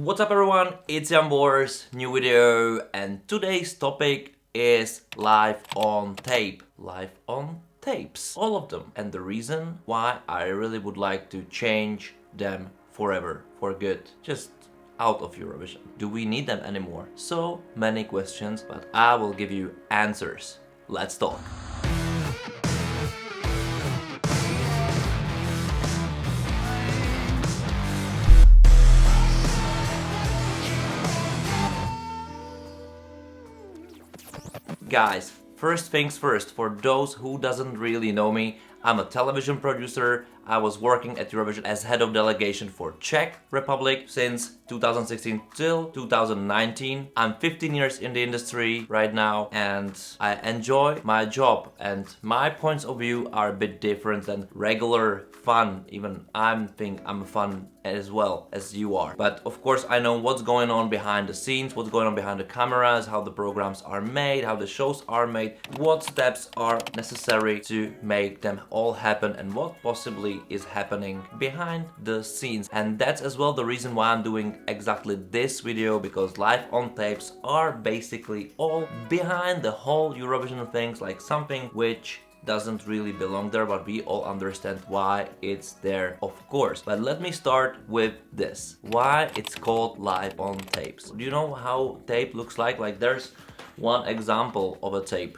What's up everyone, it's Jan Bors, new video, and today's topic is live on tape. Live on tapes, all of them. And the reason why I really would like to change them forever, for good, just out of Eurovision. Do we need them anymore? So many questions, but I will give you answers. Let's talk. Guys, first things first, for those who doesn't really know me, I'm a television producer. I was working at Eurovision as head of delegation for Czech Republic since 2016 till 2019. I'm 15 years in the industry right now and I enjoy my job, and my points of view are a bit different than regular fun. Even I think I'm fun as well as you are. But of course I know what's going on behind the scenes, what's going on behind the cameras, how the programs are made, how the shows are made, what steps are necessary to make them all happen, and what possibly is happening behind the scenes. And that's as well the reason why I'm doing exactly this video, because live on tapes are basically all behind the whole Eurovision things, like something which doesn't really belong there, but we all understand why it's there, of course. But let me start with this. Why it's called live on tapes. Do you know how tape looks like? Like, there's one example of a tape.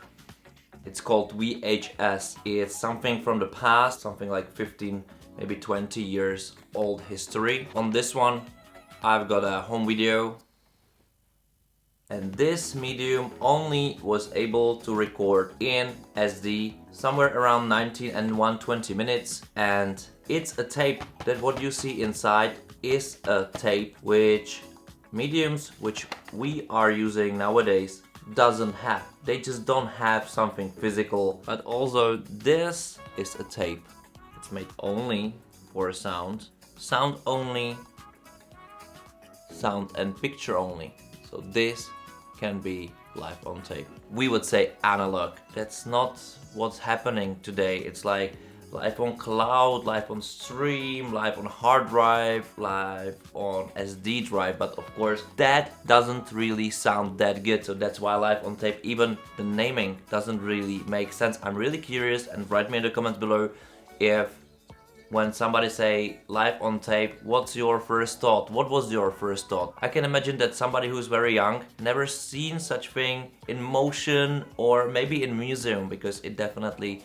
It's called VHS. It's something from the past, something like 15, maybe 20 years old history. On this one, I've got a home video. And this medium only was able to record in SD somewhere around 19 and 120 minutes. And it's a tape that what you see inside is a tape which mediums which we are using nowadays doesn't have. They just don't have something physical. But also this is a tape. It's made only for sound. Sound only. Sound and picture only. So this can be live on tape. We would say analog. That's not what's happening today. It's like live on cloud, live on stream, live on hard drive, live on SD drive. But of course that doesn't really sound that good. So that's why live on tape, even the naming doesn't really make sense. I'm really curious, and write me in the comments below if when somebody say live on tape, what's your first thought? What was your first thought? I can imagine that somebody who's very young, never seen such thing in motion or maybe in museum, because it definitely,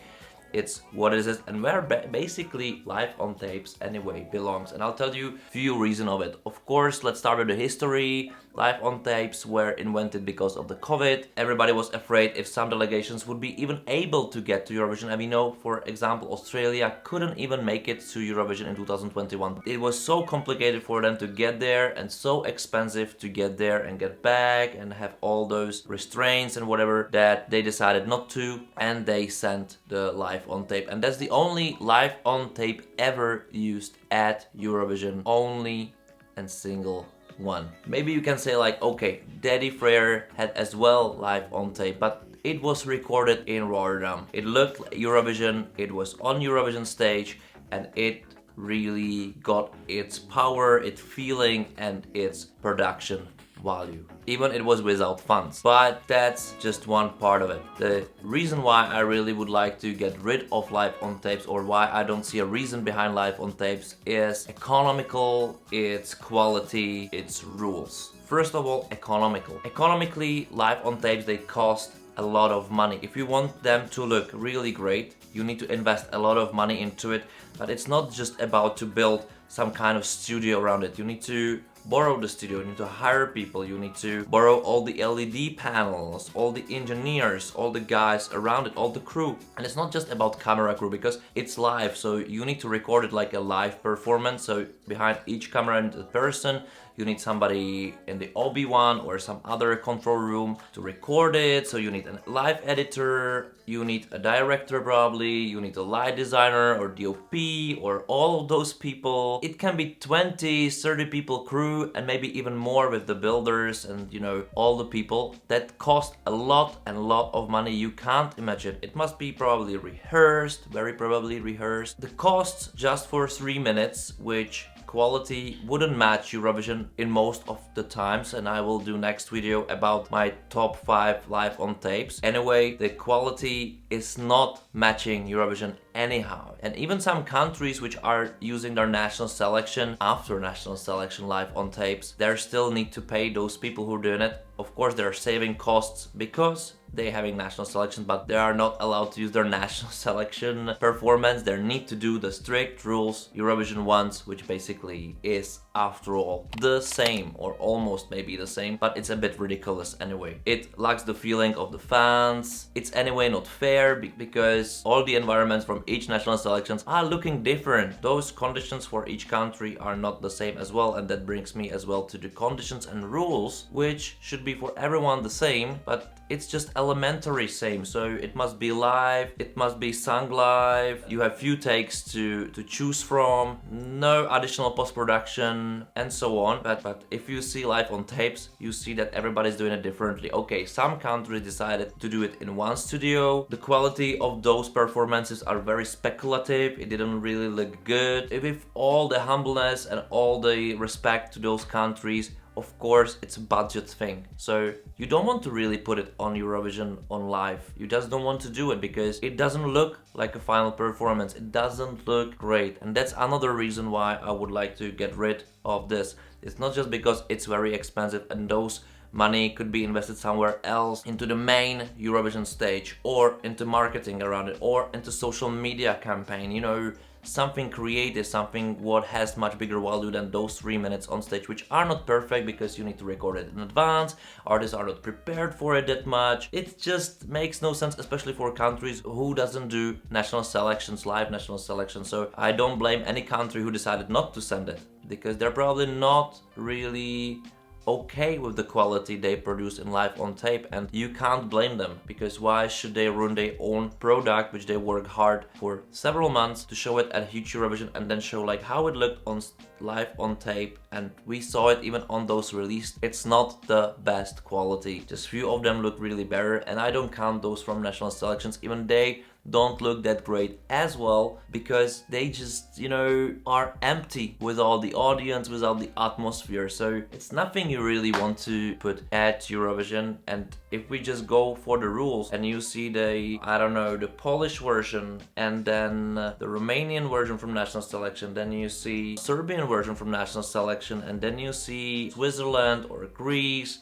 it's what is it, and where basically live on tapes anyway belongs. And I'll tell you a few reasons of it. Of course, let's start with the history. Live on tapes were invented because of the COVID. Everybody was afraid if some delegations would be even able to get to Eurovision. And we know, for example, Australia couldn't even make it to Eurovision in 2021. It was so complicated for them to get there and so expensive to get there and get back and have all those restraints and whatever, that they decided not to, and they sent the live on tape. And that's the only live on tape ever used at Eurovision. Only and single one. Maybe you can say like, okay, Daddy Freyr had as well live on tape, but it was recorded in Rotterdam. It looked like Eurovision, it was on Eurovision stage, and it really got its power, its feeling, and its production value. Even it was without funds. But that's just one part of it. The reason why I really would like to get rid of live on tapes, or why I don't see a reason behind live on tapes, is economical, it's quality, it's rules. First of all, economical. Economically, live on tapes, they cost a lot of money. If you want them to look really great, you need to invest a lot of money into it. But it's not just about to build some kind of studio around it. You need to borrow the studio, you need to hire people, you need to borrow all the LED panels, all the engineers, all the guys around it, all the crew. And it's not just about camera crew, because it's live, so you need to record it like a live performance. So behind each camera and the person, you need somebody in the OB1 or some other control room to record it. So you need a live editor, you need a director probably, you need a light designer or DOP or all of those people. It can be 20, 30 people crew, and maybe even more with the builders and, you know, all the people. That cost a lot and a lot of money you can't imagine. It must be probably rehearsed, very probably rehearsed. The costs just for 3 minutes, which quality wouldn't match Eurovision in most of the times, and I will do next video about my top 5 live on tapes. Anyway, the quality is not matching Eurovision anyhow. And even some countries which are using their national selection after national selection live on tapes, they still need to pay those people who are doing it. Of course, they're saving costs because they're having national selection, but they are not allowed to use their national selection performance. They need to do the strict rules Eurovision wants, which basically is, after all, the same, or almost maybe the same, but it's a bit ridiculous anyway. It lacks the feeling of the fans. It's anyway not fair because all the environments from each national selections are looking different. Those conditions for each country are not the same as well, and that brings me as well to the conditions and rules, which should be for everyone the same, but it's just elementary same. So it must be live, it must be sung live, you have few takes to choose from, no additional post-production and so on. But if you see live on tapes, you see that everybody's doing it differently. Okay, some countries decided to do it in one studio. The quality of those performances are very speculative. It didn't really look good. With all the humbleness and all the respect to those countries, of course, it's a budget thing. So you don't want to really put it on Eurovision on live. You just don't want to do it because it doesn't look like a final performance. It doesn't look great. And that's another reason why I would like to get rid of this. It's not just because it's very expensive and those money could be invested somewhere else, into the main Eurovision stage, or into marketing around it, or into social media campaign, you know, something creative, something what has much bigger value than those 3 minutes on stage, which are not perfect because you need to record it in advance. Artists are not prepared for it that much. It just makes no sense, especially for countries who doesn't do national selections, live national selections. So I don't blame any country who decided not to send it, because they're probably not really okay with the quality they produce in live on tape, and you can't blame them, because why should they ruin their own product which they work hard for several months to show it at huge Eurovision and then show like how it looked on live on tape, and we saw it even on those released. It's not the best quality. Just few of them look really better, and I don't count those from national selections. Even they don't look that great as well, because they just, you know, are empty with all the audience, without the atmosphere. So it's nothing you really want to put at Eurovision. And if we just go for the rules and you see the, I don't know, the Polish version, and then the Romanian version from national selection, then you see Serbian version from national selection, and then you see Switzerland or Greece,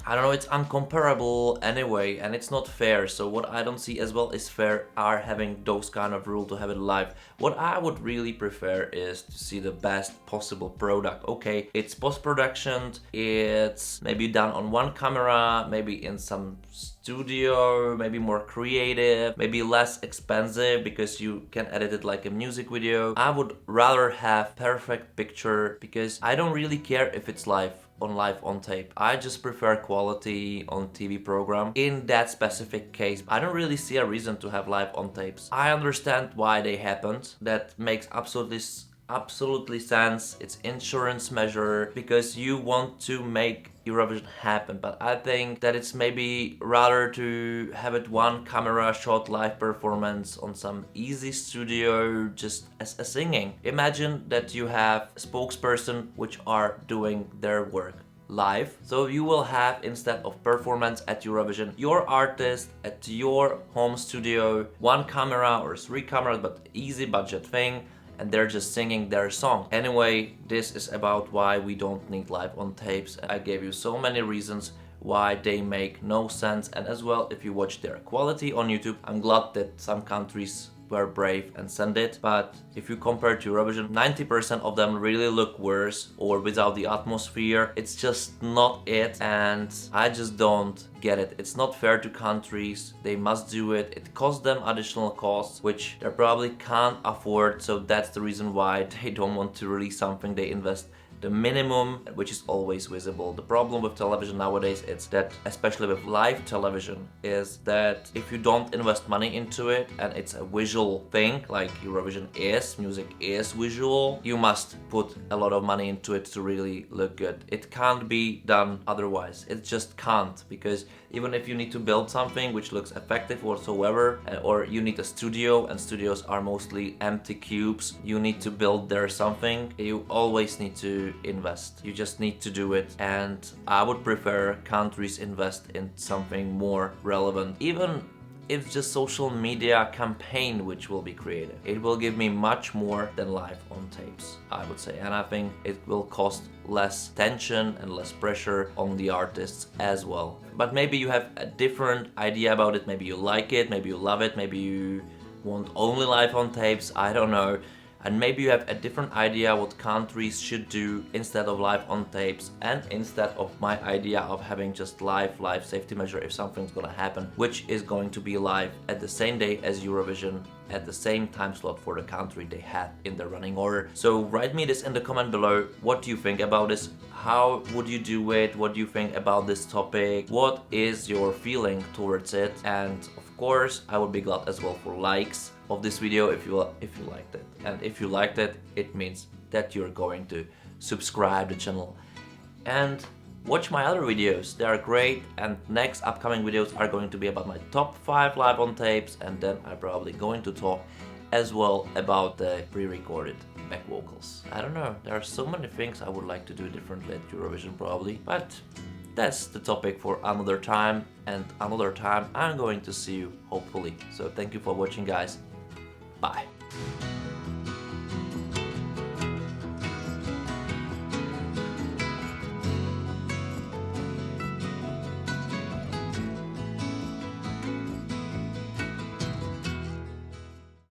I don't know, it's uncomparable anyway, and it's not fair. So what I don't see as well is fair are having those kind of rule to have it live. What I would really prefer is to see the best possible product. Okay, it's post-production, it's maybe done on one camera, maybe in some studio, maybe more creative, maybe less expensive because you can edit it like a music video. I would rather have perfect picture, because I don't really care if it's live on tape. I just prefer quality on TV program. In that specific case, I don't really see a reason to have live on tapes. I understand why they happened. That makes absolutely sense. It's insurance measure because you want to make Eurovision happen, but I think that it's maybe rather to have it one camera shot live performance on some easy studio just as a singing. Imagine that you have spokesperson which are doing their work live. So you will have, instead of performance at Eurovision, your artist at your home studio, one camera or 3 cameras, but easy budget thing, and they're just singing their song. Anyway, this is about why we don't need live on tapes. I gave you so many reasons why they make no sense, and as well, if you watch their quality on YouTube, I'm glad that some countries were brave and sent it, but if you compare to Eurovision, 90% of them really look worse or without the atmosphere. It's just not it, and I just don't get it. It's not fair to countries. They must do it. It costs them additional costs which they probably can't afford, so that's the reason why they don't want to release something they invest the minimum, which is always visible. The problem with television nowadays is that, especially with live television, is that if you don't invest money into it and it's a visual thing, like Eurovision is, music is visual, you must put a lot of money into it to really look good. It can't be done otherwise. It just can't, because even if you need to build something which looks effective whatsoever, or you need a studio, and studios are mostly empty cubes, you need to build there something, you always need to invest. You just need to do it, and I would prefer countries invest in something more relevant. Even if it's just social media campaign which will be created, it will give me much more than live on tapes, I would say, and I think it will cost less tension and less pressure on the artists as well. But maybe you have a different idea about it, maybe you like it, maybe you love it, maybe you want only live on tapes, I don't know. And maybe you have a different idea what countries should do instead of live on tapes, and instead of my idea of having just live safety measure if something's gonna happen, which is going to be live at the same day as Eurovision, at the same time slot for the country they had in the running order. So write me this in the comment below. What do you think about this? How would you do it? What do you think about this topic? What is your feeling towards it? And of course, I would be glad as well for likes of this video if you liked it. And if you liked it, it means that you're going to subscribe the channel and watch my other videos. They are great, and next upcoming videos are going to be about my top 5 live on tapes, and then I'm probably going to talk as well about the pre-recorded back vocals. I don't know, there are so many things I would like to do differently at Eurovision probably, but that's the topic for another time, and another time I'm going to see you, hopefully. So thank you for watching, guys. Bye.